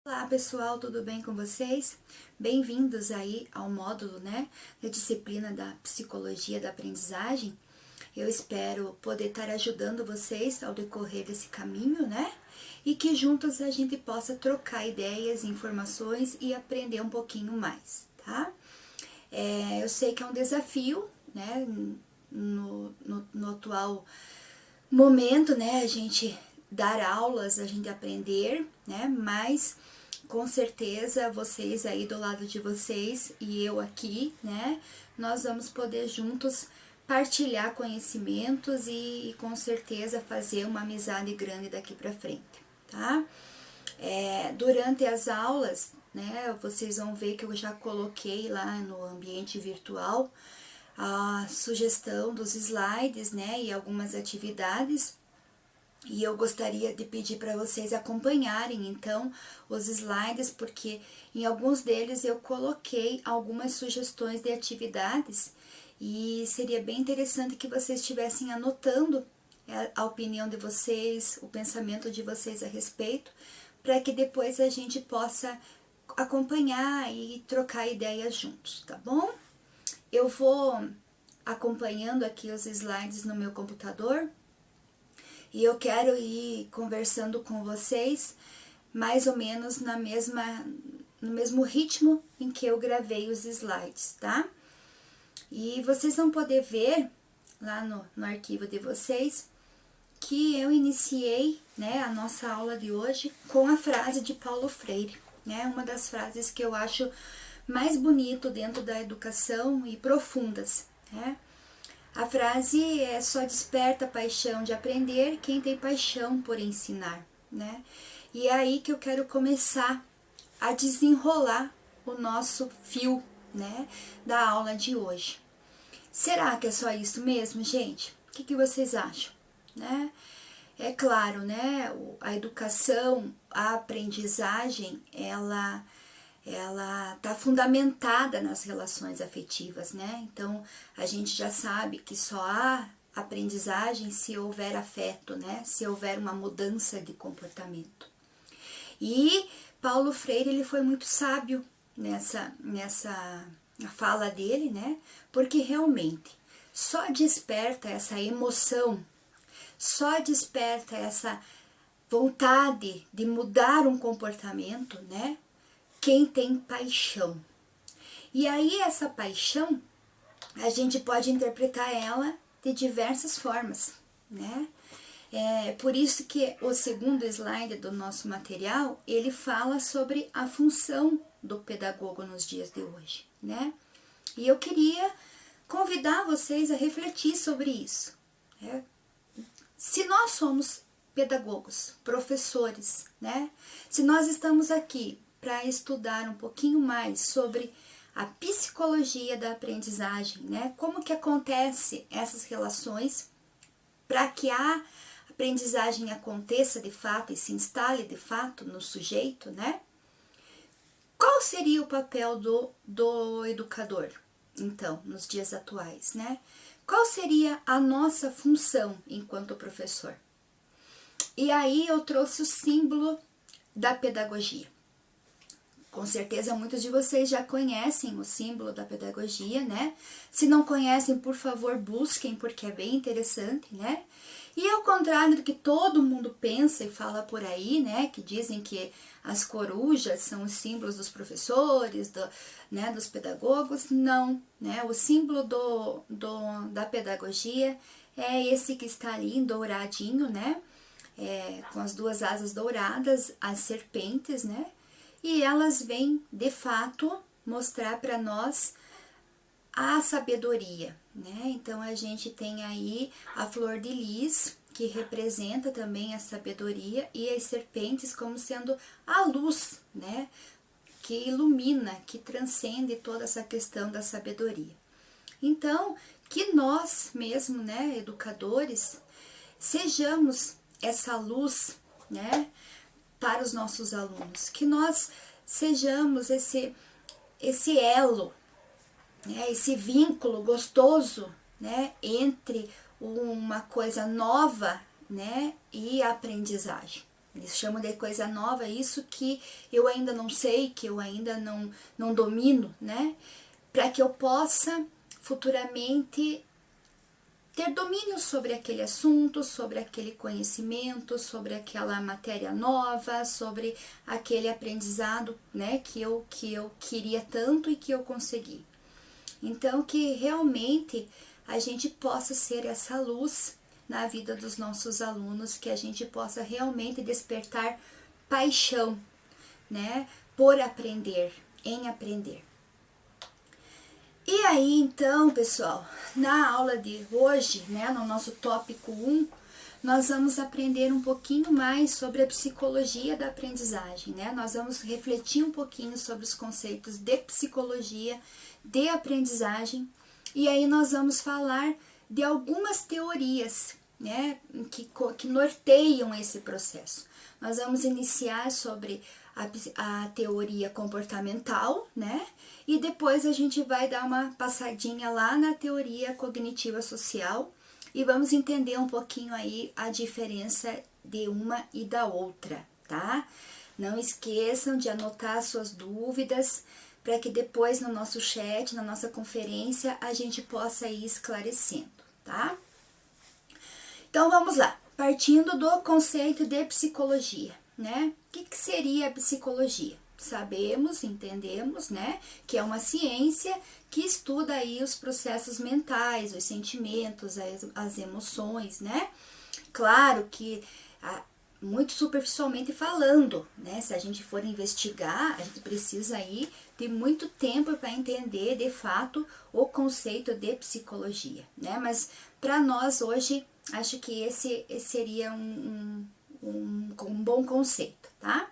Olá pessoal, tudo bem com vocês? Bem-vindos aí ao módulo, da disciplina da Psicologia da Aprendizagem. Eu espero poder estar ajudando vocês ao decorrer desse caminho, E que juntos a gente possa trocar ideias, informações e aprender um pouquinho mais, tá? Eu sei que é um desafio, no atual momento, a gente dar aulas, a gente aprender, mas com certeza vocês aí do lado de vocês e eu aqui, nós vamos poder juntos partilhar conhecimentos e com certeza fazer uma amizade grande daqui para frente, tá? Durante as aulas, vocês vão ver que eu já coloquei lá no ambiente virtual a sugestão dos slides, e algumas atividades. E eu gostaria de pedir para vocês acompanharem, então, os slides, porque em alguns deles eu coloquei algumas sugestões de atividades e seria bem interessante que vocês estivessem anotando a opinião de vocês, o pensamento de vocês a respeito, para que depois a gente possa acompanhar e trocar ideias juntos, tá bom? Eu vou acompanhando aqui os slides no meu computador e eu quero ir conversando com vocês mais ou menos no mesmo ritmo em que eu gravei os slides, tá? E vocês vão poder ver lá no arquivo de vocês que eu iniciei, a nossa aula de hoje com a frase de Paulo Freire, uma das frases que eu acho mais bonito dentro da educação e profundas, A frase é: só desperta a paixão de aprender quem tem paixão por ensinar, E é aí que eu quero começar a desenrolar o nosso fio, da aula de hoje. Será que é só isso mesmo, gente? O que vocês acham, É claro, a educação, a aprendizagem, ela está fundamentada nas relações afetivas, Então, a gente já sabe que só há aprendizagem se houver afeto, Se houver uma mudança de comportamento. E Paulo Freire, ele foi muito sábio nessa fala dele, Porque realmente só desperta essa emoção, só desperta essa vontade de mudar um comportamento, quem tem paixão. E aí essa paixão, a gente pode interpretar ela de diversas formas, É por isso que o segundo slide do nosso material, ele fala sobre a função do pedagogo nos dias de hoje, E eu queria convidar vocês a refletir sobre isso, Se nós somos pedagogos, professores, Se nós estamos aqui para estudar um pouquinho mais sobre a psicologia da aprendizagem, Como que acontece essas relações para que a aprendizagem aconteça de fato e se instale de fato no sujeito, Qual seria o papel do educador, então, nos dias atuais, Qual seria a nossa função enquanto professor? E aí eu trouxe o símbolo da pedagogia. Com certeza muitos de vocês já conhecem o símbolo da pedagogia, Se não conhecem, por favor, busquem, porque é bem interessante, E ao contrário do que todo mundo pensa e fala por aí, Que dizem que as corujas são os símbolos dos professores, dos pedagogos, não, O símbolo da pedagogia é esse que está ali em douradinho, com as duas asas douradas, as serpentes, E elas vêm, de fato, mostrar para nós a sabedoria, Então, a gente tem aí a flor de lis, que representa também a sabedoria, e as serpentes como sendo a luz, Que ilumina, que transcende toda essa questão da sabedoria. Então, que nós mesmo, educadores, sejamos essa luz, para os nossos alunos, que nós sejamos esse elo, esse vínculo gostoso, entre uma coisa nova, e a aprendizagem. Eles chamam de coisa nova isso que eu ainda não sei, que eu ainda não domino, né? Para que eu possa futuramente ter domínio sobre aquele assunto, sobre aquele conhecimento, sobre aquela matéria nova, sobre aquele aprendizado, né, que eu queria tanto e que eu consegui. Então, que realmente a gente possa ser essa luz na vida dos nossos alunos, que a gente possa realmente despertar paixão, né, por aprender, em aprender. E aí, então, pessoal, na aula de hoje, né, no nosso tópico 1, nós vamos aprender um pouquinho mais sobre a psicologia da aprendizagem, né? Nós vamos refletir um pouquinho sobre os conceitos de psicologia, de aprendizagem, e aí nós vamos falar de algumas teorias, né, que norteiam esse processo. Nós vamos iniciar sobre a teoria comportamental, né? E depois a gente vai dar uma passadinha lá na teoria cognitiva social e vamos entender um pouquinho aí a diferença de uma e da outra, tá? Não esqueçam de anotar suas dúvidas para que depois no nosso chat, na nossa conferência, a gente possa ir esclarecendo, tá? Então vamos lá, partindo do conceito de psicologia, né? O que seria a psicologia? Sabemos, entendemos, né, que é uma ciência que estuda aí os processos mentais, os sentimentos, as emoções, né? Claro que, muito superficialmente falando, né, se a gente for investigar, a gente precisa aí de muito tempo para entender de fato o conceito de psicologia, né? Mas para nós hoje, acho que esse seria um bom conceito, tá?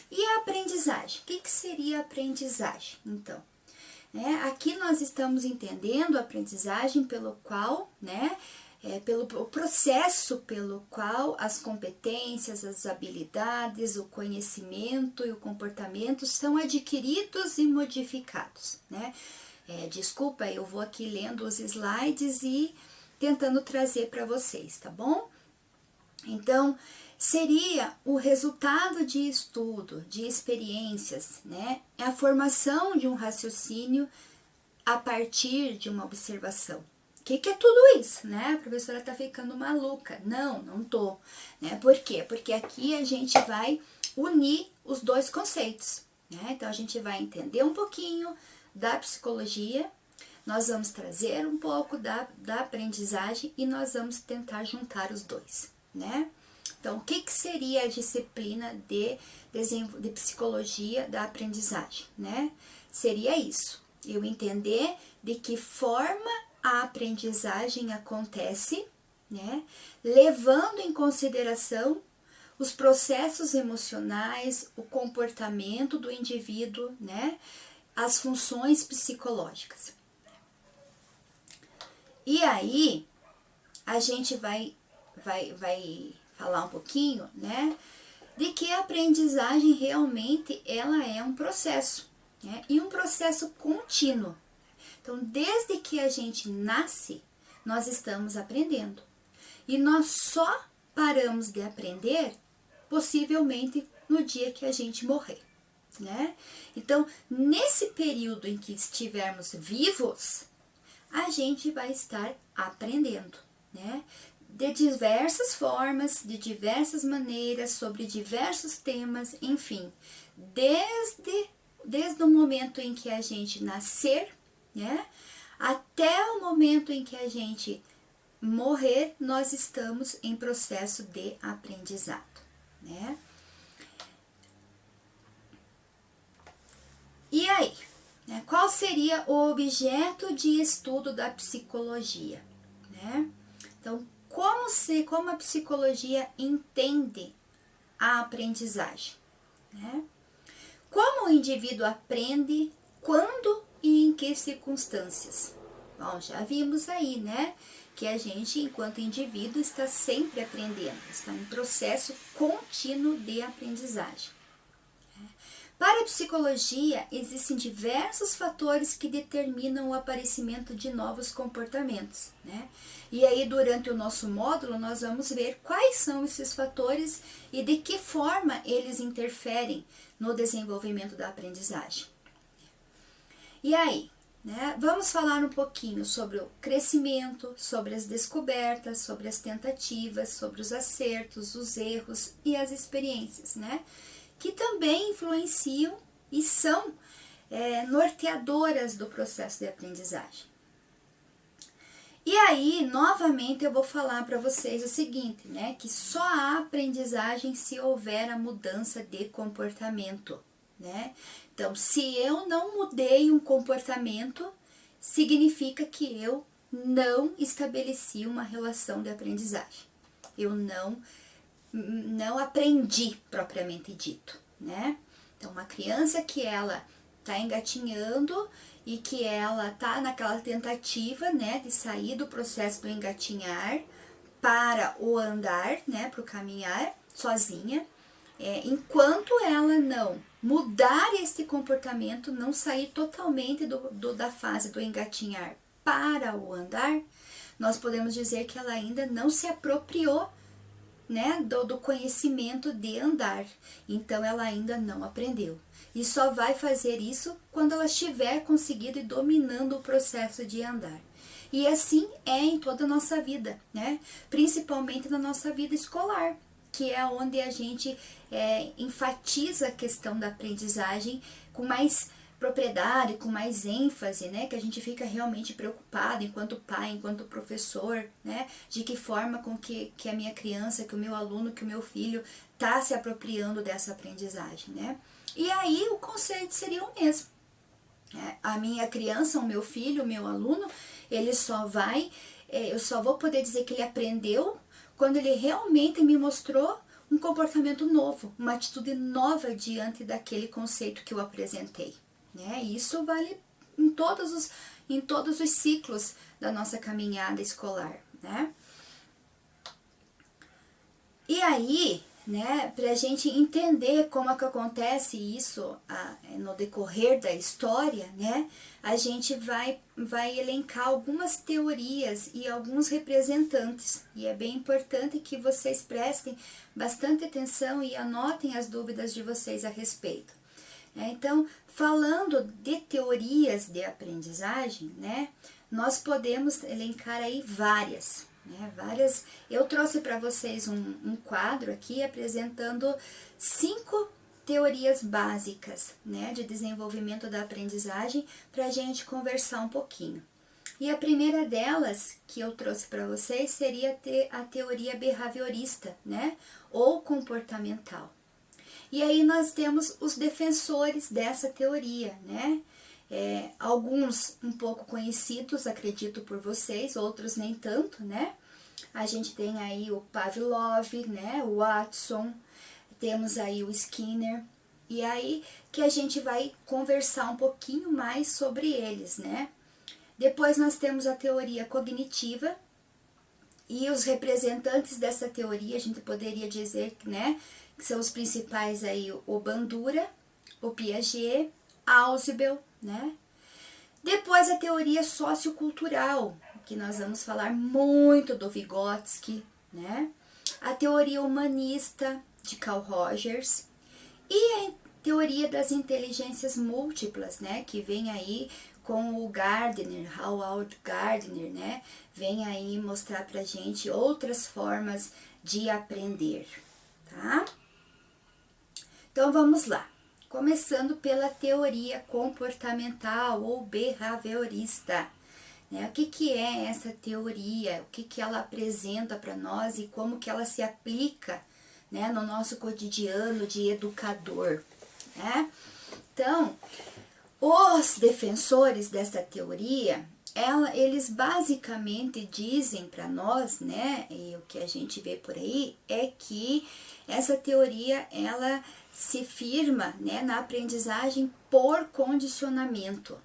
E a aprendizagem? O que seria a aprendizagem, então? Aqui nós estamos entendendo a aprendizagem pelo qual, né, pelo processo pelo qual as competências, as habilidades, o conhecimento e o comportamento são adquiridos e modificados, né? Desculpa, eu vou aqui lendo os slides e tentando trazer para vocês, tá bom? Então, seria o resultado de estudo, de experiências, né? É a formação de um raciocínio a partir de uma observação. O que é tudo isso, né? A professora tá ficando maluca. Não tô, né? Por quê? Porque aqui a gente vai unir os dois conceitos, né? Então, a gente vai entender um pouquinho da psicologia, nós vamos trazer um pouco da aprendizagem e nós vamos tentar juntar os dois, né? Então, o que seria a disciplina de psicologia da aprendizagem, né? Seria isso, eu entender de que forma a aprendizagem acontece, né? Levando em consideração os processos emocionais, o comportamento do indivíduo, né? As funções psicológicas. E aí, a gente vai falar um pouquinho, né, de que a aprendizagem realmente ela é um processo, né, e um processo contínuo. Então, desde que a gente nasce, nós estamos aprendendo. E nós só paramos de aprender, possivelmente, no dia que a gente morrer, né? Então, nesse período em que estivermos vivos, a gente vai estar aprendendo, né? De diversas formas, de diversas maneiras, sobre diversos temas, enfim. Desde o momento em que a gente nascer, né? Até o momento em que a gente morrer, nós estamos em processo de aprendizado, né? E aí? Qual seria o objeto de estudo da psicologia, né? Então, como a psicologia entende a aprendizagem, né? Como o indivíduo aprende, quando e em que circunstâncias? Bom, já vimos aí, né, que a gente, enquanto indivíduo, está sempre aprendendo, está em processo contínuo de aprendizagem. Para Pela psicologia, existem diversos fatores que determinam o aparecimento de novos comportamentos, né? E aí, durante o nosso módulo, nós vamos ver quais são esses fatores e de que forma eles interferem no desenvolvimento da aprendizagem. E aí, né? Vamos falar um pouquinho sobre o crescimento, sobre as descobertas, sobre as tentativas, sobre os acertos, os erros e as experiências, né? Que também influenciam e são norteadoras do processo de aprendizagem. E aí, novamente, eu vou falar para vocês o seguinte, né? Que só há aprendizagem se houver a mudança de comportamento, né? Então, se eu não mudei um comportamento, significa que eu não estabeleci uma relação de aprendizagem. Eu não aprendi propriamente dito, né? Então, uma criança que ela tá engatinhando e que ela tá naquela tentativa, né, de sair do processo do engatinhar para o andar, né, para o caminhar sozinha, enquanto ela não mudar esse comportamento, não sair totalmente da fase do engatinhar para o andar, nós podemos dizer que ela ainda não se apropriou, né, do conhecimento de andar. Então ela ainda não aprendeu. E só vai fazer isso quando ela estiver conseguido e dominando o processo de andar. E assim é em toda a nossa vida, né? Principalmente na nossa vida escolar, que é onde a gente enfatiza a questão da aprendizagem com mais propriedade, com mais ênfase, né, que a gente fica realmente preocupado enquanto pai, enquanto professor, né, de que forma com que a minha criança, que o meu aluno, que o meu filho está se apropriando dessa aprendizagem, né. E aí o conceito seria o mesmo. A minha criança, o meu filho, o meu aluno, ele só vai, eu só vou poder dizer que ele aprendeu quando ele realmente me mostrou um comportamento novo, uma atitude nova diante daquele conceito que eu apresentei. Né? Isso vale em todos os ciclos da nossa caminhada escolar, né? E aí, né, para a gente entender como é que acontece isso no decorrer da história, né, a gente vai elencar algumas teorias e alguns representantes. E é bem importante que vocês prestem bastante atenção e anotem as dúvidas de vocês a respeito. Então, falando de teorias de aprendizagem, né, nós podemos elencar aí várias. Eu trouxe para vocês um quadro aqui apresentando 5 teorias básicas, né, de desenvolvimento da aprendizagem para a gente conversar um pouquinho. E a primeira delas que eu trouxe para vocês seria a teoria behaviorista, né, ou comportamental. E aí nós temos os defensores dessa teoria, né? Alguns um pouco conhecidos, acredito por vocês, outros nem tanto, né? A gente tem aí o Pavlov, né? O Watson, temos aí o Skinner, e aí que a gente vai conversar um pouquinho mais sobre eles, né? Depois nós temos a teoria cognitiva, e os representantes dessa teoria, a gente poderia dizer, né, que são os principais aí, o Bandura, o Piaget, Ausubel, né? Depois a teoria sociocultural, que nós vamos falar muito do Vygotsky, né? A teoria humanista de Carl Rogers e a teoria das inteligências múltiplas, né, que vem aí com o Gardner, Howard Gardner, né, vem aí mostrar pra gente outras formas de aprender, tá? Então vamos lá, começando pela teoria comportamental ou behaviorista, né? O que é essa teoria, o que ela apresenta para nós e como que ela se aplica, né, no nosso cotidiano de educador, né? Então, os defensores dessa teoria, eles basicamente dizem para nós, né, e o que a gente vê por aí, é que essa teoria, ela se firma, né, na aprendizagem por condicionamento.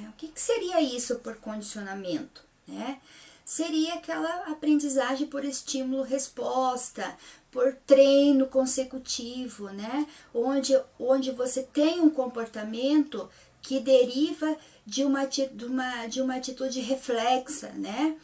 O que seria isso por condicionamento? Né? seria aquela aprendizagem por estímulo-resposta, por treino consecutivo, né? Onde você tem um comportamento que deriva de uma atitude reflexa, né?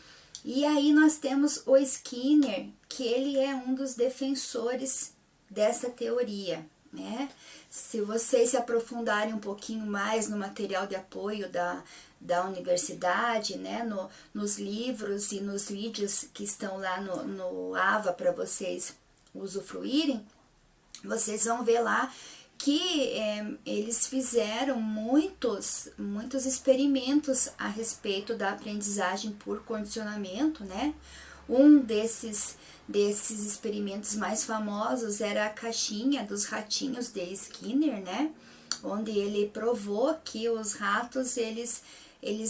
E aí nós temos o Skinner, que ele é um dos defensores dessa teoria, né? Se vocês se aprofundarem um pouquinho mais no material de apoio da universidade, né, nos livros e nos vídeos que estão lá no AVA para vocês usufruírem, vocês vão ver lá que eles fizeram muitos experimentos a respeito da aprendizagem por condicionamento, né? Um desses experimentos mais famosos era a caixinha dos ratinhos de Skinner, né? Onde ele provou que os ratos, eles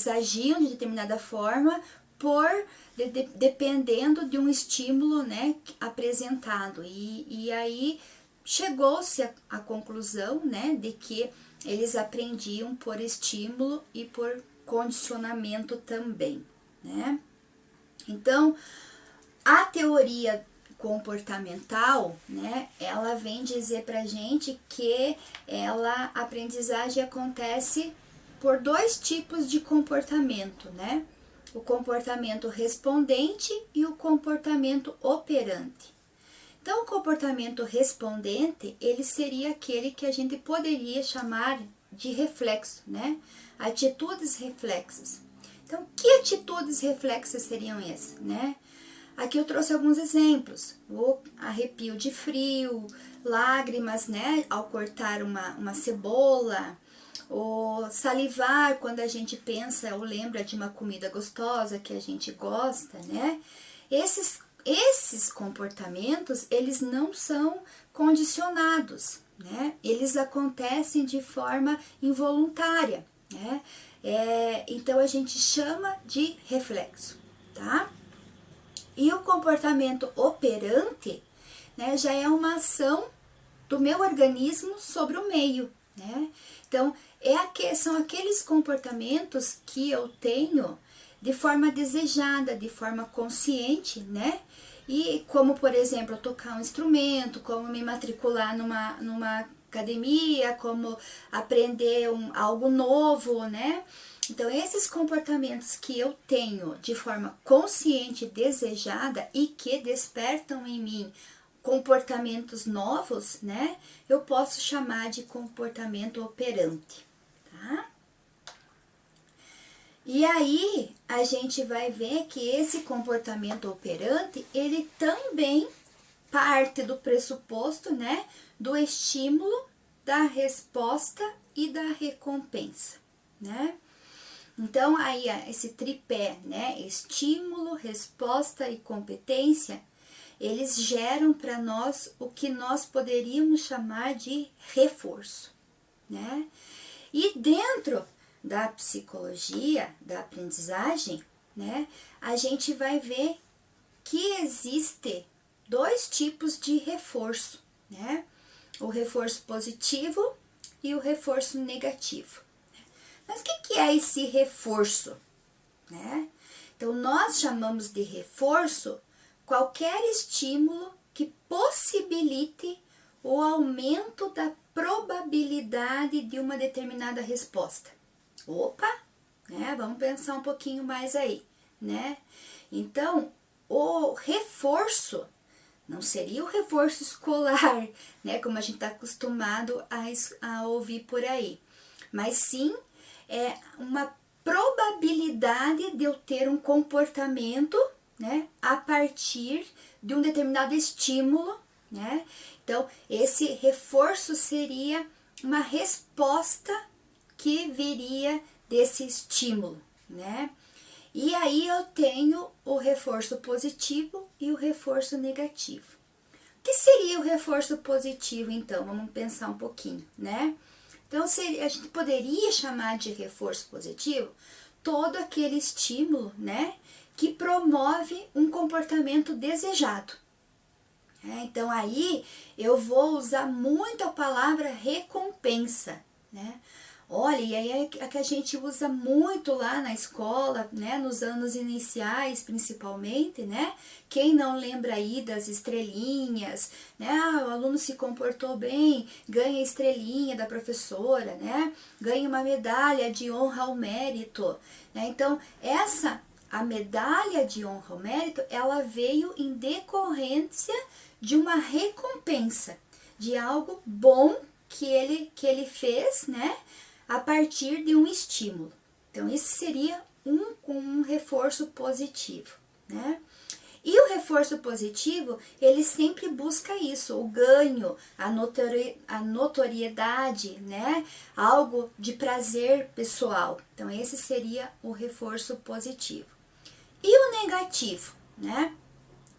agiam de determinada forma dependendo de um estímulo, né, apresentado. E aí chegou-se à conclusão, né, de que eles aprendiam por estímulo e por condicionamento também, né? Então, a teoria comportamental, né, ela vem dizer pra gente que a aprendizagem acontece por dois tipos de comportamento, né? O comportamento respondente e o comportamento operante. Então, o comportamento respondente, ele seria aquele que a gente poderia chamar de reflexo, né? Atitudes reflexas. Então, que atitudes reflexas seriam essas, né? Aqui eu trouxe alguns exemplos. O arrepio de frio, lágrimas, né, ao cortar uma cebola, o salivar quando a gente pensa ou lembra de uma comida gostosa que a gente gosta, né? Esses comportamentos, eles não são condicionados, né? Eles acontecem de forma involuntária, né? Então, a gente chama de reflexo, tá? E o comportamento operante, né, já é uma ação do meu organismo sobre o meio, né? Então, são aqueles comportamentos que eu tenho de forma desejada, de forma consciente, né? E como, por exemplo, tocar um instrumento, como me matricular numa academia, como aprender algo novo, né? Então, esses comportamentos que eu tenho de forma consciente e desejada e que despertam em mim comportamentos novos, né? Eu posso chamar de comportamento operante, tá? E aí, a gente vai ver que esse comportamento operante, ele também parte do pressuposto, né? Do estímulo, da resposta e da recompensa, né? Então, aí, esse tripé, né? Estímulo, resposta e competência, eles geram para nós o que nós poderíamos chamar de reforço, né? E dentro da psicologia, da aprendizagem, né? A gente vai ver que existe dois tipos de reforço, né? O reforço positivo e o reforço negativo. Mas o que é esse reforço, né? Então, nós chamamos de reforço qualquer estímulo que possibilite o aumento da probabilidade de uma determinada resposta. Opa, né? Vamos pensar um pouquinho mais aí, né? Então, o reforço não seria o reforço escolar, né? Como a gente está acostumado a ouvir por aí, mas sim uma probabilidade de eu ter um comportamento, né, a partir de um determinado estímulo, né? Então, esse reforço seria uma resposta que viria desse estímulo, né? E aí eu tenho o reforço positivo e o reforço negativo. O que seria o reforço positivo, então? Vamos pensar um pouquinho, né? Então, a gente poderia chamar de reforço positivo todo aquele estímulo, né, que promove um comportamento desejado. Então, aí eu vou usar muito a palavra recompensa, né? Olha, e aí é que a gente usa muito lá na escola, né, nos anos iniciais principalmente, né? Quem não lembra aí das estrelinhas, né? Ah, o aluno se comportou bem, ganha estrelinha da professora, né? Ganha uma medalha de honra ao mérito, né? Então, a medalha de honra ao mérito, ela veio em decorrência de uma recompensa, de algo bom que ele fez, né? A partir de um estímulo. Então, esse seria um reforço positivo, né? E o reforço positivo, ele sempre busca isso, o ganho, a notoriedade, né? Algo de prazer pessoal. Então, esse seria o reforço positivo. E o negativo, né?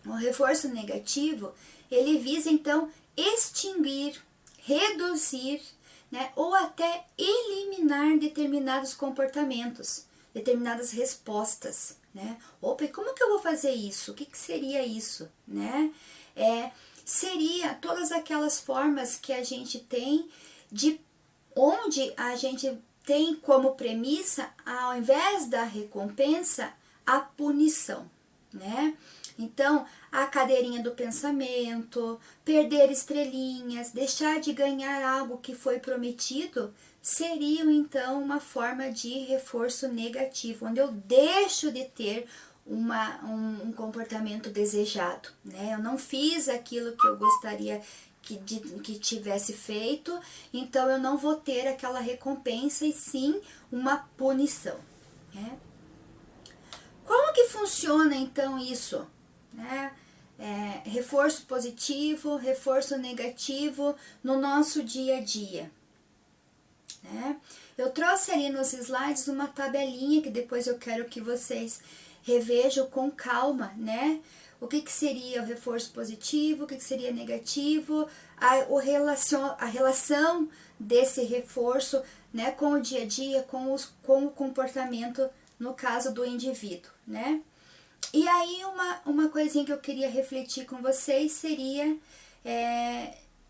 O reforço negativo, ele visa, então, extinguir, reduzir, né, ou até eliminar determinados comportamentos, determinadas respostas, né? Opa, e como que eu vou fazer isso? O que seria isso, né? Seria todas aquelas formas que a gente tem de onde a gente tem como premissa, ao invés da recompensa, a punição, né? Então, a cadeirinha do pensamento, perder estrelinhas, deixar de ganhar algo que foi prometido, seriam então uma forma de reforço negativo, onde eu deixo de ter um comportamento desejado, né? Eu não fiz aquilo que eu gostaria que tivesse feito, então eu não vou ter aquela recompensa e sim uma punição, né? Como que funciona então isso, né? Reforço positivo, reforço negativo no nosso dia a dia, né? Eu trouxe ali nos slides uma tabelinha que depois eu quero que vocês revejam com calma, né? O que seria o reforço positivo, o que seria negativo, a relação desse reforço, né, com o dia a dia, com o comportamento, no caso do indivíduo, né? E aí uma coisinha que eu queria refletir com vocês seria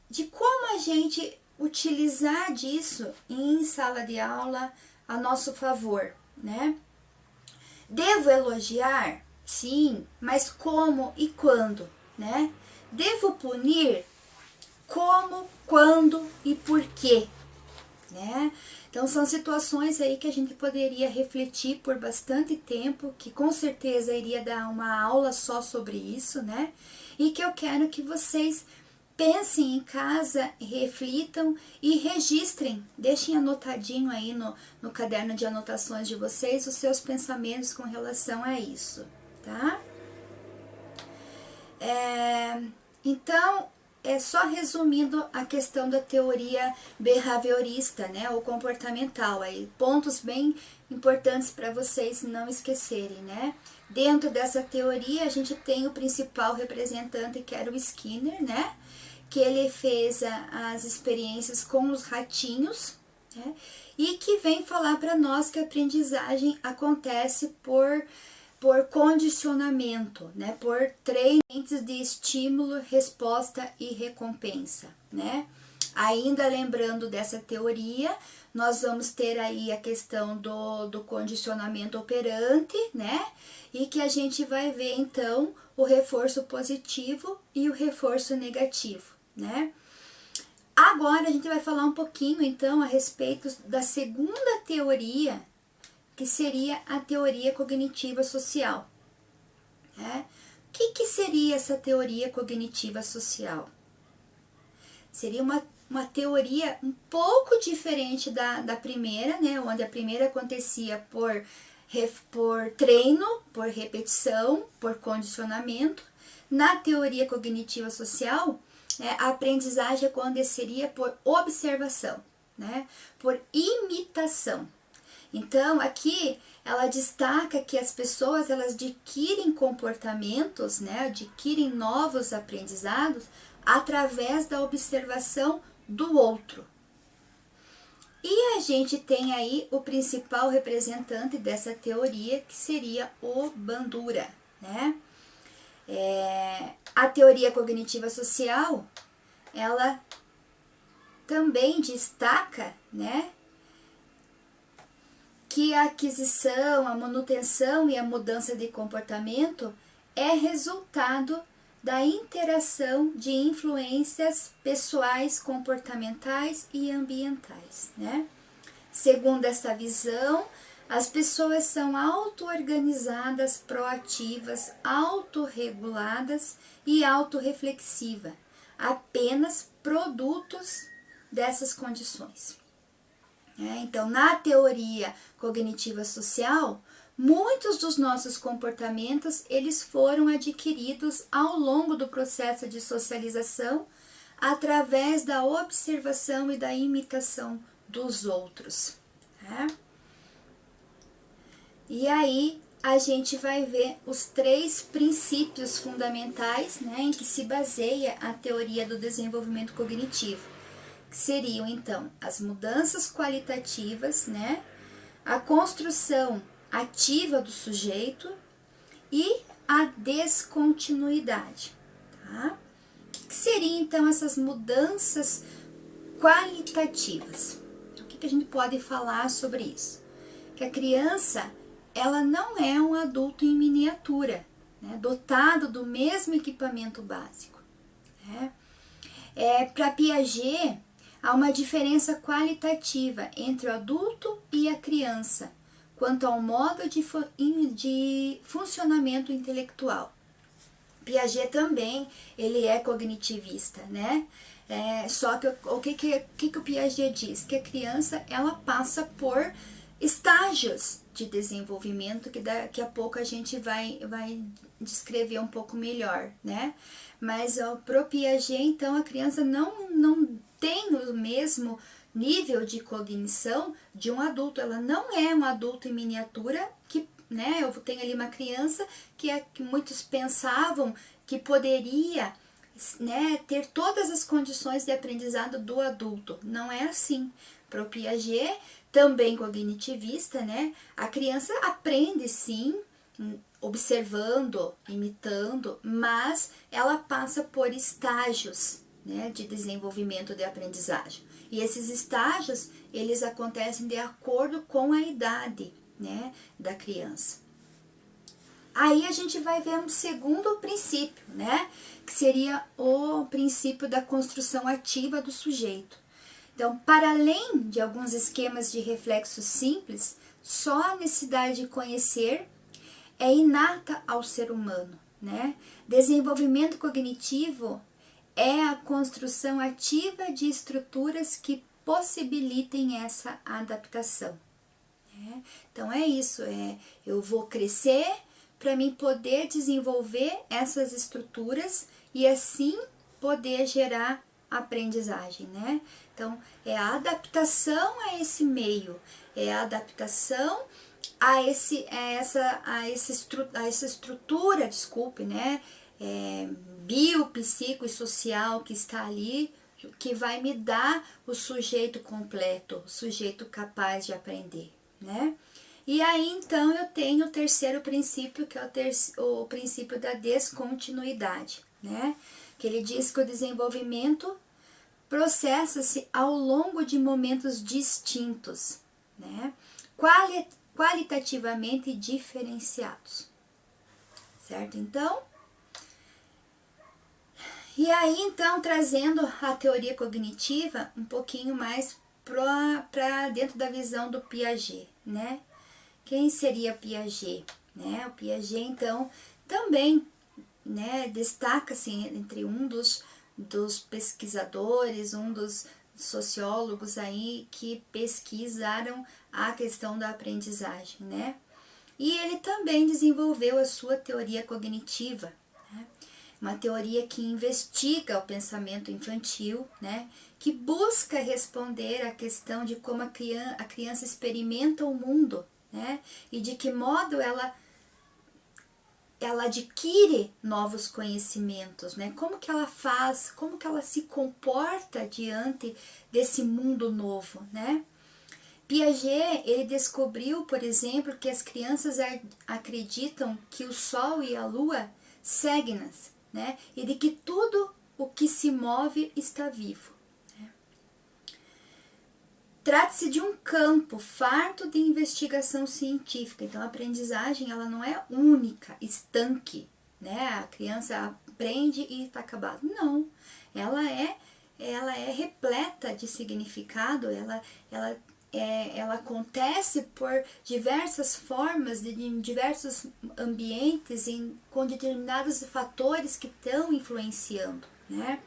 de como a gente utilizar disso em sala de aula a nosso favor, né? Devo elogiar? Sim, mas como e quando, né? Devo punir? Como, quando e por quê, né? Então são situações aí que a gente poderia refletir por bastante tempo, que com certeza iria dar uma aula só sobre isso, né? E que eu quero que vocês pensem em casa, reflitam e registrem, deixem anotadinho aí no caderno de anotações de vocês os seus pensamentos com relação a isso, tá? Então, só resumindo a questão da teoria behaviorista, né, ou comportamental, aí pontos bem importantes para vocês não esquecerem, né? Dentro dessa teoria, a gente tem o principal representante, que era o Skinner, né? Que ele fez as experiências com os ratinhos, né? E que vem falar para nós que a aprendizagem acontece por condicionamento, né? Por treinos de estímulo, resposta e recompensa, né? Ainda lembrando dessa teoria, nós vamos ter aí a questão do condicionamento operante, né? E que a gente vai ver então o reforço positivo e o reforço negativo, né? Agora a gente vai falar um pouquinho então a respeito da segunda teoria, que seria a teoria cognitiva social, né? O que seria essa teoria cognitiva social? Seria uma teoria um pouco diferente da primeira, né? Onde a primeira acontecia por treino, por repetição, por condicionamento. Na teoria cognitiva social, a aprendizagem aconteceria por observação, né? Por imitação. Então, aqui ela destaca que as pessoas elas adquirem comportamentos, né? Adquirem novos aprendizados através da observação do outro. E a gente tem aí o principal representante dessa teoria, que seria o Bandura, né? A teoria cognitiva social, ela também destaca, né, que a aquisição, a manutenção e a mudança de comportamento é resultado da interação de influências pessoais, comportamentais e ambientais, né? Segundo esta visão, as pessoas são auto-organizadas, proativas, autorreguladas e autorreflexivas, apenas produtos dessas condições. Então, na teoria cognitiva social, muitos dos nossos comportamentos eles foram adquiridos ao longo do processo de socialização através da observação e da imitação dos outros. Né? E aí a gente vai ver os 3 princípios fundamentais, né, em que se baseia a teoria do desenvolvimento cognitivo, que seriam então as mudanças qualitativas, né, a construção ativa do sujeito e a descontinuidade. Tá? O que seriam então essas mudanças qualitativas? O que a gente pode falar sobre isso? Que a criança ela não é um adulto em miniatura, né, dotado do mesmo equipamento básico. Né? Para Piaget, há uma diferença qualitativa entre o adulto e a criança, quanto ao modo de funcionamento intelectual. Piaget também, ele é cognitivista, né? Só que o que o Piaget diz? Que a criança, ela passa por estágios de desenvolvimento que daqui a pouco a gente vai descrever um pouco melhor, né? Mas pro Piaget, então, a criança não tem o mesmo nível de cognição de um adulto. Ela não é um adulto em miniatura que, né? Eu tenho ali uma criança que muitos pensavam que poderia, né, ter todas as condições de aprendizado do adulto. Não é assim. Pro Piaget, também cognitivista, né? A criança aprende sim, observando, imitando, mas ela passa por estágios, né, de desenvolvimento de aprendizagem. E esses estágios, eles acontecem de acordo com a idade, né, da criança. Aí a gente vai ver um segundo princípio, né, que seria o princípio da construção ativa do sujeito. Então, para além de alguns esquemas de reflexo simples, só a necessidade de conhecer é inata ao ser humano, né? Desenvolvimento cognitivo é a construção ativa de estruturas que possibilitem essa adaptação. Né? Então, é isso, eu vou crescer para mim poder desenvolver essas estruturas e assim poder gerar aprendizagem, né? Então, é a adaptação a esse meio, é a adaptação a essa estrutura, desculpe, né? Bio, psico e social que está ali, que vai me dar o sujeito completo, o sujeito capaz de aprender, né? E aí, então, eu tenho o terceiro princípio, que é o princípio da descontinuidade, né? Que ele diz que o desenvolvimento processa-se ao longo de momentos distintos, né? Qualitativamente diferenciados, certo? Então, e aí, então, trazendo a teoria cognitiva um pouquinho mais para dentro da visão do Piaget, né? Quem seria Piaget? Né? O Piaget, então, também, né, destaca-se entre um dos pesquisadores, um dos sociólogos aí que pesquisaram a questão da aprendizagem, né? E ele também desenvolveu a sua teoria cognitiva, né? Uma teoria que investiga o pensamento infantil, né? Que busca responder à questão de como a criança experimenta o mundo, né? E de que modo ela adquire novos conhecimentos, né? Como que ela faz, como que ela se comporta diante desse mundo novo, né? Piaget, ele descobriu, por exemplo, que as crianças acreditam que o Sol e a Lua seguem-nas, né? E de que tudo o que se move está vivo. Né? Trata-se de um campo farto de investigação científica, então a aprendizagem ela não é única, estanque, né? A criança aprende e está acabado. Não, ela é repleta de significado, ela acontece por diversas formas, em diversos ambientes, com determinados fatores que estão influenciando, né?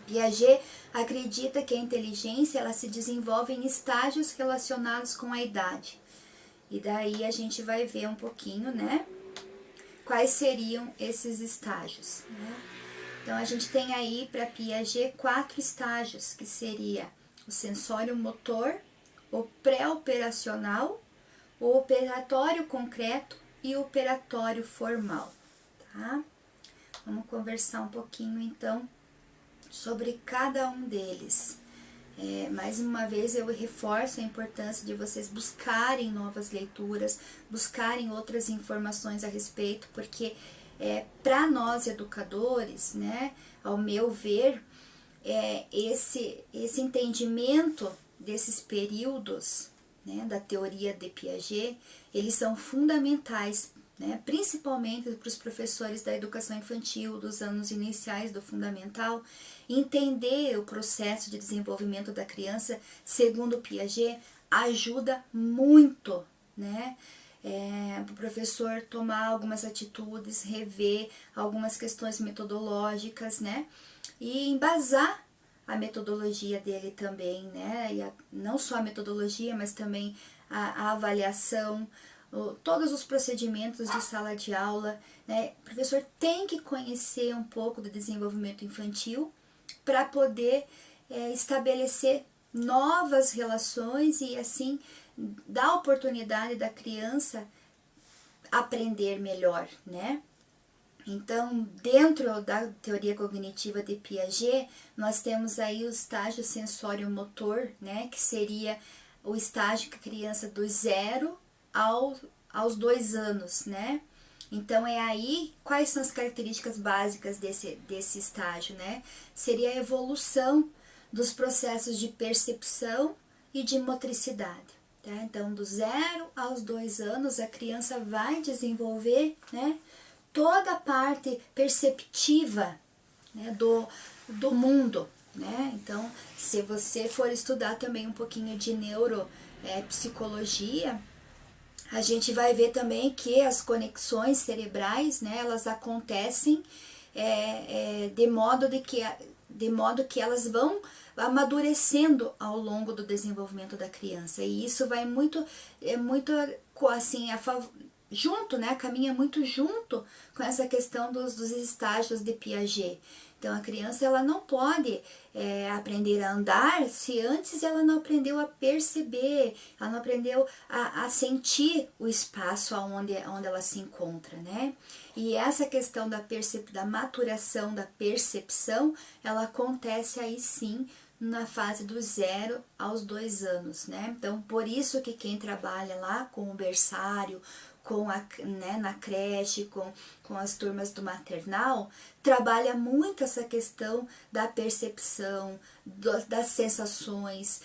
Piaget acredita que a inteligência ela se desenvolve em estágios relacionados com a idade. E daí a gente vai ver um pouquinho, né? Quais seriam esses estágios, né? Então a gente tem aí para Piaget 4 estágios, que seria o sensório motor, o pré-operacional, o operatório concreto e o operatório formal, tá? Vamos conversar um pouquinho então sobre cada um deles. Mais uma vez eu reforço a importância de vocês buscarem novas leituras, buscarem outras informações a respeito, porque para nós educadores, né, ao meu ver, esse entendimento desses períodos, né, da teoria de Piaget, eles são fundamentais, né, principalmente para os professores da educação infantil, dos anos iniciais do fundamental, entender o processo de desenvolvimento da criança, segundo Piaget, ajuda muito, né, para o professor tomar algumas atitudes, rever algumas questões metodológicas, né, e embasar a metodologia dele também, né, e não só a metodologia, mas também a avaliação, todos os procedimentos de sala de aula, né? O professor tem que conhecer um pouco do desenvolvimento infantil para poder estabelecer novas relações e assim dar oportunidade da criança aprender melhor, né? Então, dentro da teoria cognitiva de Piaget, nós temos aí o estágio sensório-motor, né? Que seria o estágio que a criança do 0 aos 2 anos, né? Então é aí quais são as características básicas desse estágio, né? Seria a evolução dos processos de percepção e de motricidade. Tá? Então, do 0 aos 2 anos, a criança vai desenvolver, né, toda a parte perceptiva, né, do mundo. Né? Então, se você for estudar também um pouquinho de neuropsicologia, a gente vai ver também que as conexões cerebrais, né, elas acontecem de modo que elas vão amadurecendo ao longo do desenvolvimento da criança. E isso vai muito assim, junto, né, caminha muito junto com essa questão dos estágios de Piaget. Então, a criança ela não pode aprender a andar se antes ela não aprendeu a perceber, ela não aprendeu a sentir o espaço onde ela se encontra, né? E essa questão da maturação, da percepção, ela acontece aí sim na fase do 0 aos 2 anos, né? Então, por isso que quem trabalha lá com o berçário, né, na creche, com as turmas do maternal, trabalha muito essa questão da percepção, das sensações,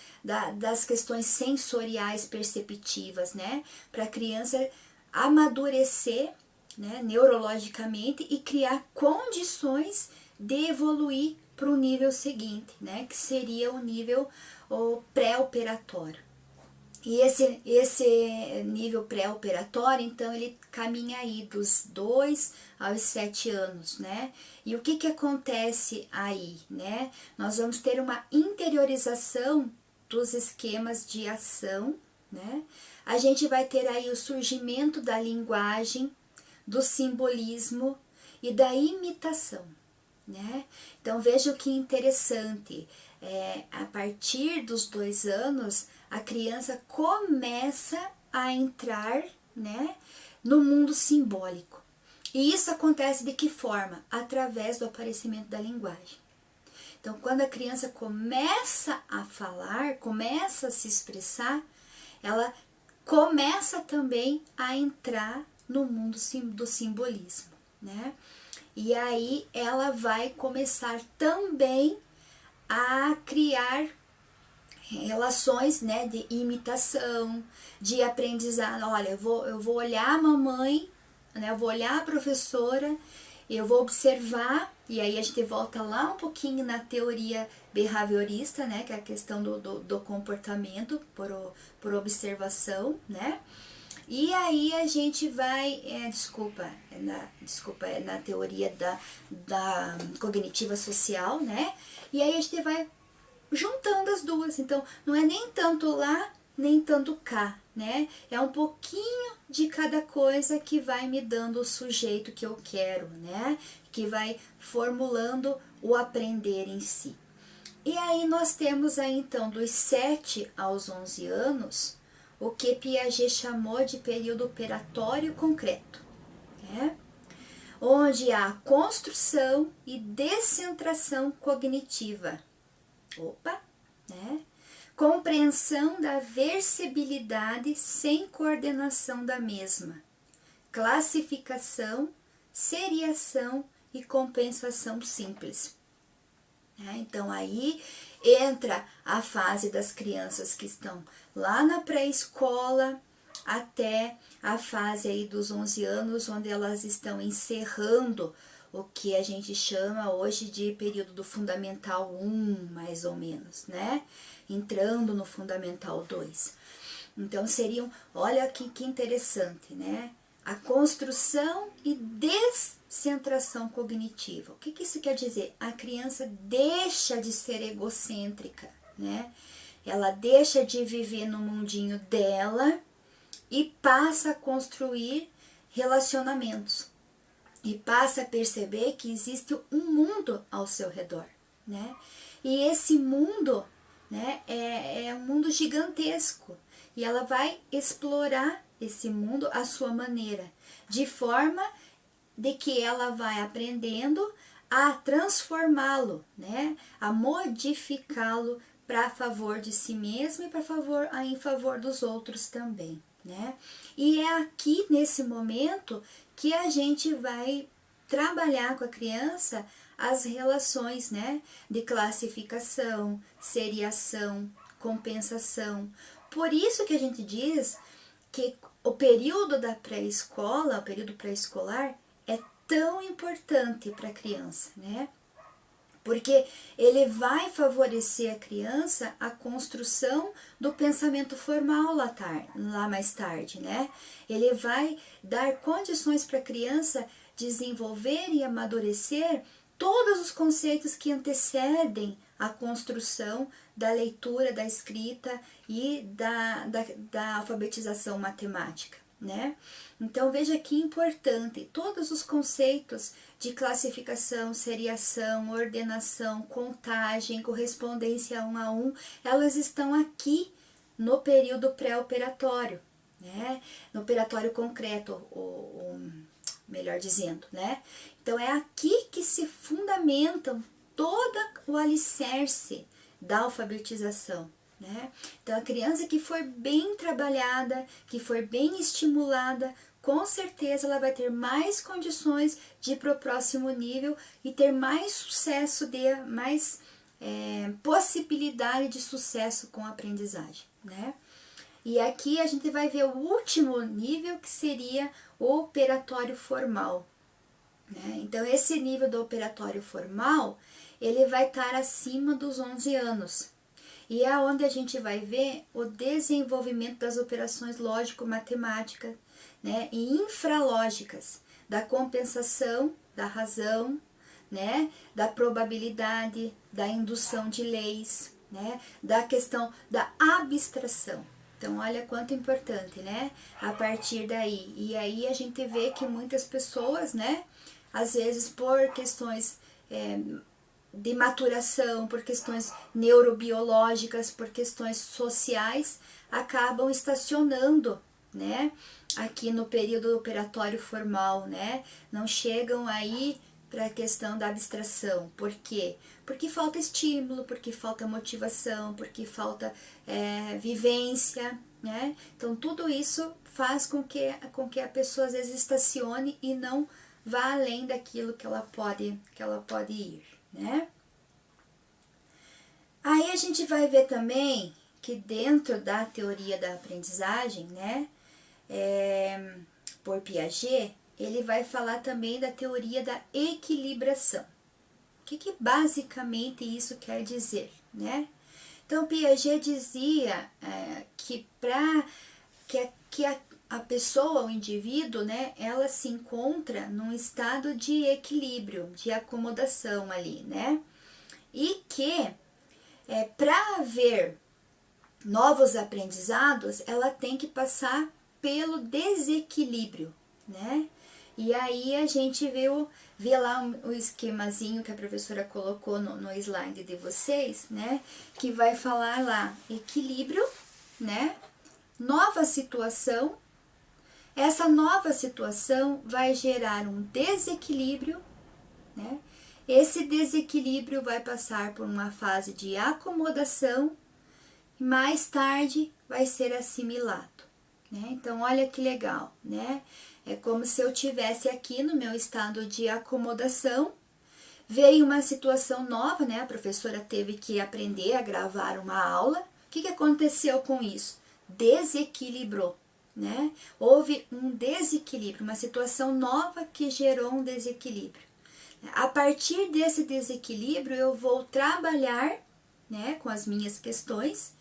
das questões sensoriais perceptivas, né? Para a criança amadurecer, né, neurologicamente e criar condições de evoluir para o nível seguinte, né? Que seria o nível pré-operatório. E esse nível pré-operatório, então, ele caminha aí dos 2 aos 7 anos, né? E o que acontece aí, né? Nós vamos ter uma interiorização dos esquemas de ação, né? A gente vai ter aí o surgimento da linguagem, do simbolismo e da imitação, né? Então, veja que interessante, a partir dos 2 anos, a criança começa a entrar, né, no mundo simbólico. E isso acontece de que forma? Através do aparecimento da linguagem. Então, quando a criança começa a falar, começa a se expressar, ela começa também a entrar no mundo do simbolismo, né? E aí ela vai começar também a criar relações, né, de imitação, de aprendizado. Olha, eu vou olhar a mamãe, né, eu vou olhar a professora, eu vou observar, e aí a gente volta lá um pouquinho na teoria behaviorista, né, que é a questão do comportamento por observação, né. E aí a gente vai, é na teoria da cognitiva social, né? E aí a gente vai juntando as duas. Então, não é nem tanto lá, nem tanto cá, né? É um pouquinho de cada coisa que vai me dando o sujeito que eu quero, né? Que vai formulando o aprender em si. E aí nós temos aí então dos 7 aos 11 anos, o que Piaget chamou de período operatório concreto, né? Onde há construção e descentração cognitiva. Opa, né? Compreensão da versibilidade sem coordenação da mesma. Classificação, seriação e compensação simples. Então aí entra a fase das crianças que estão lá na pré-escola até a fase aí dos 11 anos, onde elas estão encerrando o que a gente chama hoje de período do Fundamental 1, mais ou menos, né? Entrando no Fundamental 2. Então seriam, olha que interessante, né? A construção e descentração cognitiva. O que isso quer dizer? A criança deixa de ser egocêntrica, né? Ela deixa de viver no mundinho dela e passa a construir relacionamentos. E passa a perceber que existe um mundo ao seu redor, né? E esse mundo, né, é um mundo gigantesco. E ela vai explorar esse mundo à sua maneira, de forma de que ela vai aprendendo a transformá-lo, né, a modificá-lo para favor de si mesma e em favor dos outros também, né? E é aqui nesse momento que a gente vai trabalhar com a criança as relações, né, de classificação, seriação, compensação. Por isso que a gente diz que o período da pré-escola, o período pré-escolar, é tão importante para a criança, né? Porque ele vai favorecer a criança a construção do pensamento formal lá mais tarde, né? Ele vai dar condições para a criança desenvolver e amadurecer todos os conceitos que antecedem a construção da leitura, da escrita e da alfabetização matemática, né? Então veja que importante, todos os conceitos de classificação, seriação, ordenação, contagem, correspondência 1 a 1, elas estão aqui no período pré-operatório, né? No operatório concreto, melhor dizendo, né? Então é aqui que se fundamentam todo o alicerce da alfabetização, né? Então a criança que for bem trabalhada, que for bem estimulada, com certeza ela vai ter mais condições de ir para o próximo nível e ter mais sucesso, mais possibilidade de sucesso com a aprendizagem, né? E aqui a gente vai ver o último nível, que seria o operatório formal, né? Então esse nível do operatório formal, ele vai estar acima dos 11 anos. E é onde a gente vai ver o desenvolvimento das operações lógico-matemáticas, né, e infralógicas, da compensação, da razão, né, da probabilidade, da indução de leis, né, da questão da abstração. Então, olha quanto importante, né, a partir daí. E aí a gente vê que muitas pessoas, né, às vezes por questões de maturação, por questões neurobiológicas, por questões sociais, acabam estacionando, né, aqui no período operatório formal, né, não chegam aí para a questão da abstração. Por quê? Porque falta estímulo, porque falta motivação, porque falta vivência, né? Então tudo isso faz com que a pessoa às vezes estacione e não vá além daquilo que ela pode ir, né? Aí a gente vai ver também que dentro da teoria da aprendizagem, né, por Piaget, ele vai falar também da teoria da equilibração. O que basicamente isso quer dizer, né? Então, Piaget dizia que para que a pessoa, o indivíduo, né, ela se encontra num estado de equilíbrio, de acomodação ali, né? E que para haver novos aprendizados, ela tem que passar pelo desequilíbrio, né? E aí a gente vê lá o esquemazinho que a professora colocou no slide de vocês, né? Que vai falar lá equilíbrio, né? Nova situação. Essa nova situação vai gerar um desequilíbrio, né? Esse desequilíbrio vai passar por uma fase de acomodação e mais tarde vai ser assimilado, né? Então, olha que legal, né? É como se eu tivesse aqui no meu estado de acomodação, veio uma situação nova, né? A professora teve que aprender a gravar uma aula. O que aconteceu com isso? Desequilibrou, né? Houve um desequilíbrio, uma situação nova que gerou um desequilíbrio. A partir desse desequilíbrio, eu vou trabalhar, né, com as minhas questões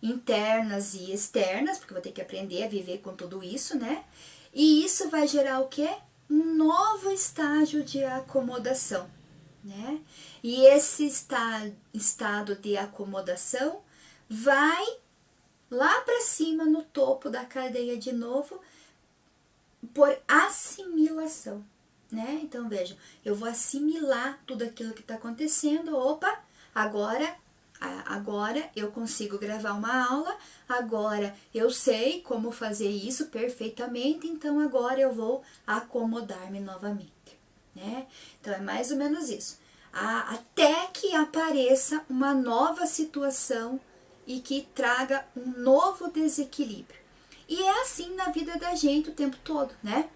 internas e externas, porque eu vou ter que aprender a viver com tudo isso, né? E isso vai gerar o quê? Um novo estágio de acomodação, né? E esse estado de acomodação vai lá para cima no topo da cadeia de novo por assimilação, né? Então vejam, eu vou assimilar tudo aquilo que está acontecendo. Opa, agora eu consigo gravar uma aula, agora eu sei como fazer isso perfeitamente, então agora eu vou acomodar-me novamente, né? Então é mais ou menos isso. Até que apareça uma nova situação e que traga um novo desequilíbrio. E é assim na vida da gente o tempo todo, né?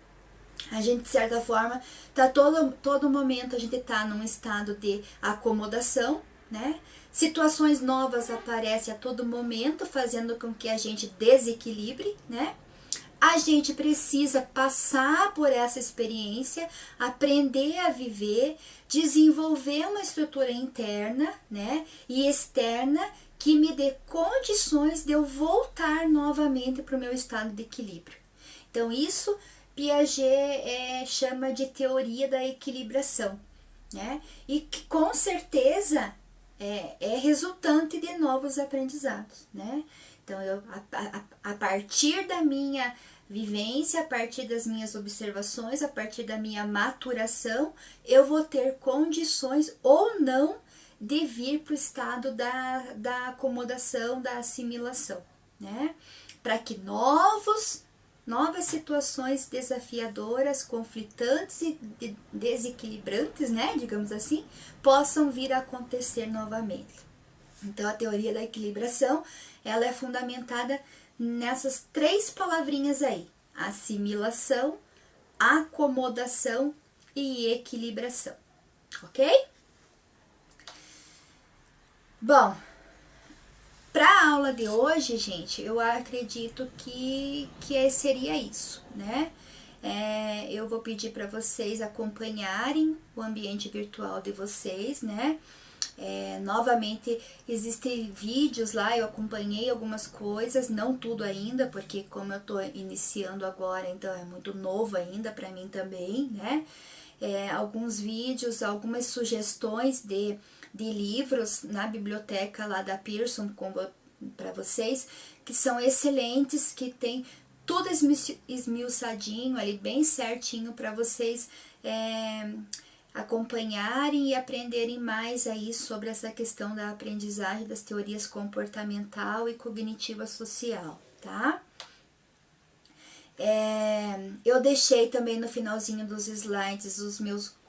A gente, de certa forma, tá todo momento a gente tá num estado de acomodação, né? Situações novas aparecem a todo momento, fazendo com que a gente desequilibre, né? A gente precisa passar por essa experiência, aprender a viver, desenvolver uma estrutura interna, né, e externa que me dê condições de eu voltar novamente para o meu estado de equilíbrio. Então, isso Piaget chama de teoria da equilibração, né? E que com certeza é resultante de novos aprendizados, né? Então, a partir da minha vivência, a partir das minhas observações, a partir da minha maturação, eu vou ter condições ou não de vir para o estado da acomodação, da assimilação, né? Para que novas situações desafiadoras, conflitantes e desequilibrantes, né, digamos assim, possam vir a acontecer novamente. Então, a teoria da equilibração, ela é fundamentada nessas 3 palavrinhas aí: assimilação, acomodação e equilibração, ok? Bom, para a aula de hoje, gente, eu acredito que seria isso, né? Eu vou pedir para vocês acompanharem o ambiente virtual de vocês, né? Novamente, existem vídeos lá, eu acompanhei algumas coisas, não tudo ainda, porque como eu tô iniciando agora, então é muito novo ainda para mim também, né? Alguns vídeos, algumas sugestões de livros na biblioteca lá da Pearson para vocês, que são excelentes, que tem tudo esmiuçadinho ali, bem certinho para vocês acompanharem e aprenderem mais aí sobre essa questão da aprendizagem das teorias comportamental e cognitiva social, tá? Eu deixei também no finalzinho dos slides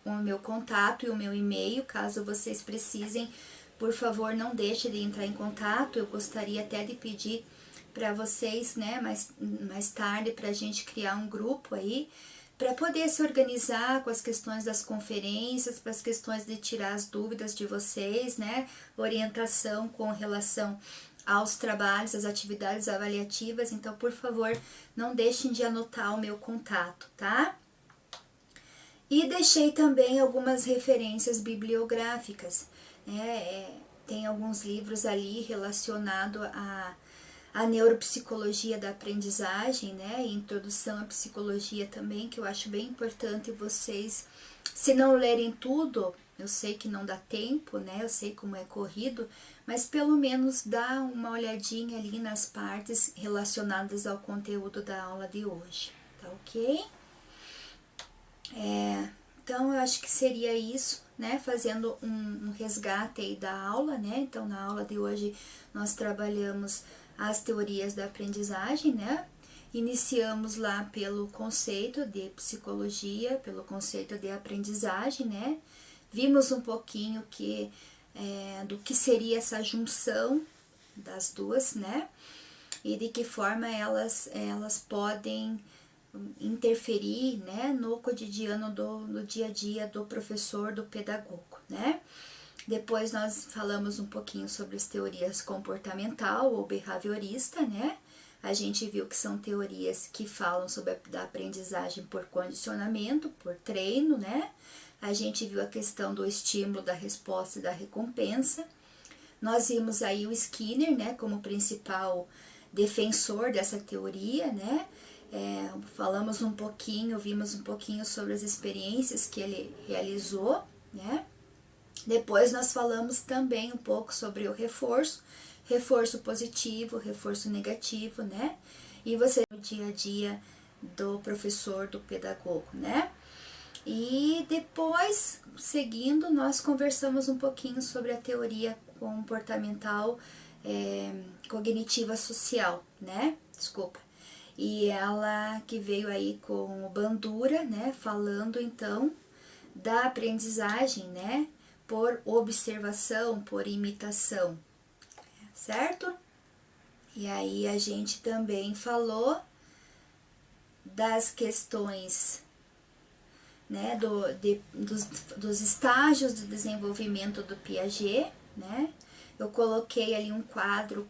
o meu contato e o meu e-mail, caso vocês precisem, por favor, não deixe de entrar em contato. Eu gostaria até de pedir para vocês, né, mais tarde, para a gente criar um grupo aí para poder se organizar com as questões das conferências, para as questões de tirar as dúvidas de vocês, né? Orientação com relação aos trabalhos, às atividades avaliativas. Então, por favor, não deixem de anotar o meu contato, tá? E deixei também algumas referências bibliográficas, né? Tem alguns livros ali relacionados a neuropsicologia da aprendizagem, né, e introdução à psicologia também, que eu acho bem importante vocês, se não lerem tudo, eu sei que não dá tempo, né, eu sei como é corrido, mas pelo menos dá uma olhadinha ali nas partes relacionadas ao conteúdo da aula de hoje, tá ok? Então, eu acho que seria isso, né, fazendo um resgate aí da aula, né, então na aula de hoje nós trabalhamos as teorias da aprendizagem, né, iniciamos lá pelo conceito de psicologia, pelo conceito de aprendizagem, né, vimos um pouquinho do que seria essa junção das duas, né, e de que forma elas podem interferir, né, no cotidiano do dia a dia do professor, do pedagogo, né. Depois nós falamos um pouquinho sobre as teorias comportamental ou behaviorista, né. A gente viu que são teorias que falam sobre a aprendizagem por condicionamento, por treino, né. A gente viu a questão do estímulo, da resposta e da recompensa. Nós vimos aí o Skinner, né, como principal defensor dessa teoria, né. Vimos um pouquinho sobre as experiências que ele realizou, né? Depois nós falamos também um pouco sobre o reforço positivo, reforço negativo, né? E você no dia a dia do professor, do pedagogo, né? E depois, seguindo, nós conversamos um pouquinho sobre a teoria comportamental cognitiva social, né? E ela que veio aí com o Bandura, né, falando então da aprendizagem, né, por observação, por imitação, certo? E aí a gente também falou das questões, né, dos estágios de desenvolvimento do Piaget, né? Eu coloquei ali um quadro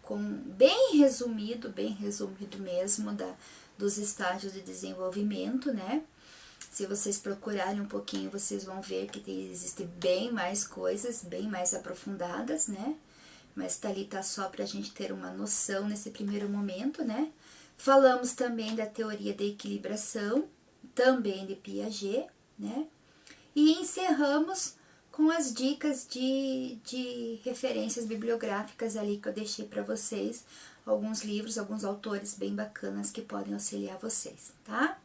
bem resumido mesmo, dos estágios de desenvolvimento, né? Se vocês procurarem um pouquinho, vocês vão ver que existem bem mais coisas, bem mais aprofundadas, né? Mas tá ali, tá só pra gente ter uma noção nesse primeiro momento, né? Falamos também da teoria da equilibração, também de Piaget, né? E encerramos com as dicas de referências bibliográficas ali que eu deixei para vocês, alguns livros, alguns autores bem bacanas que podem auxiliar vocês, tá?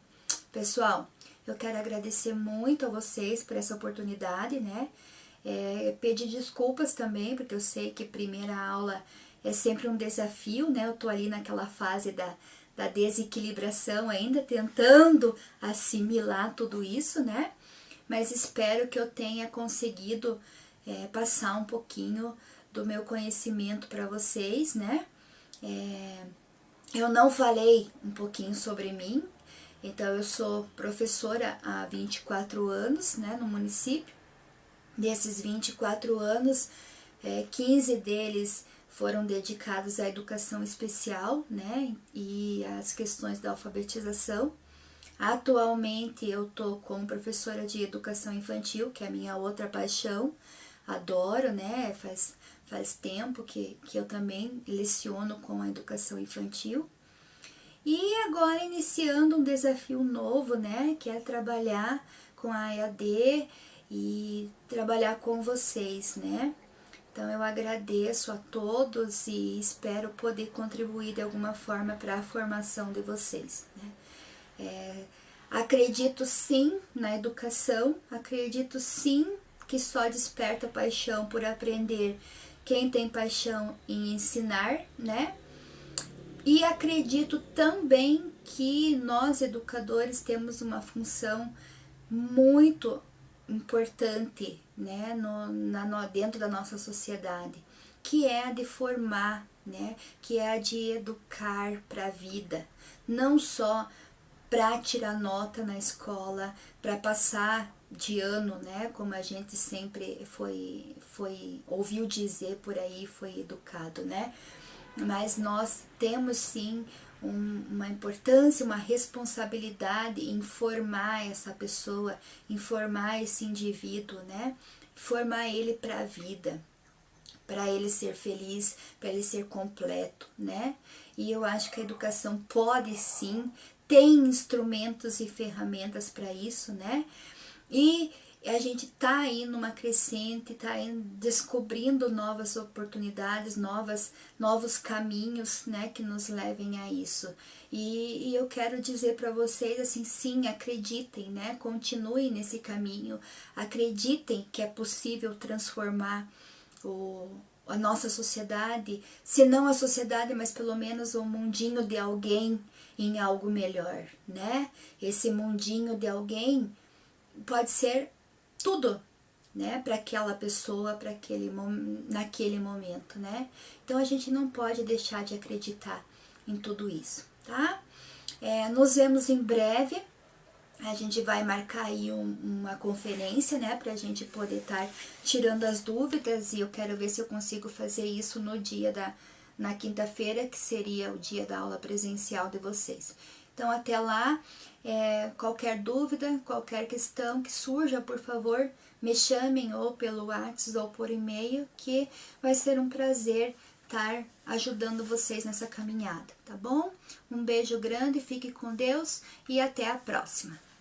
Pessoal, eu quero agradecer muito a vocês por essa oportunidade, né? Pedir desculpas também, porque eu sei que primeira aula é sempre um desafio, né? Eu tô ali naquela fase da desequilibração ainda, tentando assimilar tudo isso, né? Mas espero que eu tenha conseguido passar um pouquinho do meu conhecimento para vocês, né? Eu não falei um pouquinho sobre mim, então eu sou professora há 24 anos, né, no município. Desses 24 anos, 15 deles foram dedicados à educação especial, né, e às questões da alfabetização. Atualmente eu tô como professora de educação infantil, que é a minha outra paixão, adoro, né, faz tempo que eu também leciono com a educação infantil. E agora iniciando um desafio novo, né, que é trabalhar com a EAD e trabalhar com vocês, né. Então eu agradeço a todos e espero poder contribuir de alguma forma para a formação de vocês, né. Acredito sim na educação, acredito sim que só desperta paixão por aprender quem tem paixão em ensinar, né? E acredito também que nós educadores temos uma função muito importante, né, dentro da nossa sociedade, que é a de formar, né, que é a de educar para a vida, não só para tirar nota na escola, para passar de ano, né? Como a gente sempre ouviu dizer por aí, foi educado, né? Mas nós temos sim uma importância, uma responsabilidade em formar essa pessoa, em formar esse indivíduo, né? Formar ele para a vida, para ele ser feliz, para ele ser completo, né? E eu acho que a educação pode sim, tem instrumentos e ferramentas para isso, né? E a gente tá aí numa crescente, tá aí descobrindo novas oportunidades, novos caminhos, né, que nos levem a isso. E eu quero dizer para vocês assim, sim, acreditem, né, continuem nesse caminho, acreditem que é possível transformar a nossa sociedade, se não a sociedade, mas pelo menos o mundinho de alguém em algo melhor, né? Esse mundinho de alguém pode ser tudo, né, para aquela pessoa, naquele momento, né? Então a gente não pode deixar de acreditar em tudo isso, tá? Nos vemos em breve. A gente vai marcar aí uma conferência, né, pra gente poder estar tirando as dúvidas, e eu quero ver se eu consigo fazer isso na quinta-feira, que seria o dia da aula presencial de vocês. Então, até lá, qualquer dúvida, qualquer questão que surja, por favor, me chamem ou pelo WhatsApp ou por e-mail, que vai ser um prazer estar ajudando vocês nessa caminhada, tá bom? Um beijo grande, fique com Deus e até a próxima!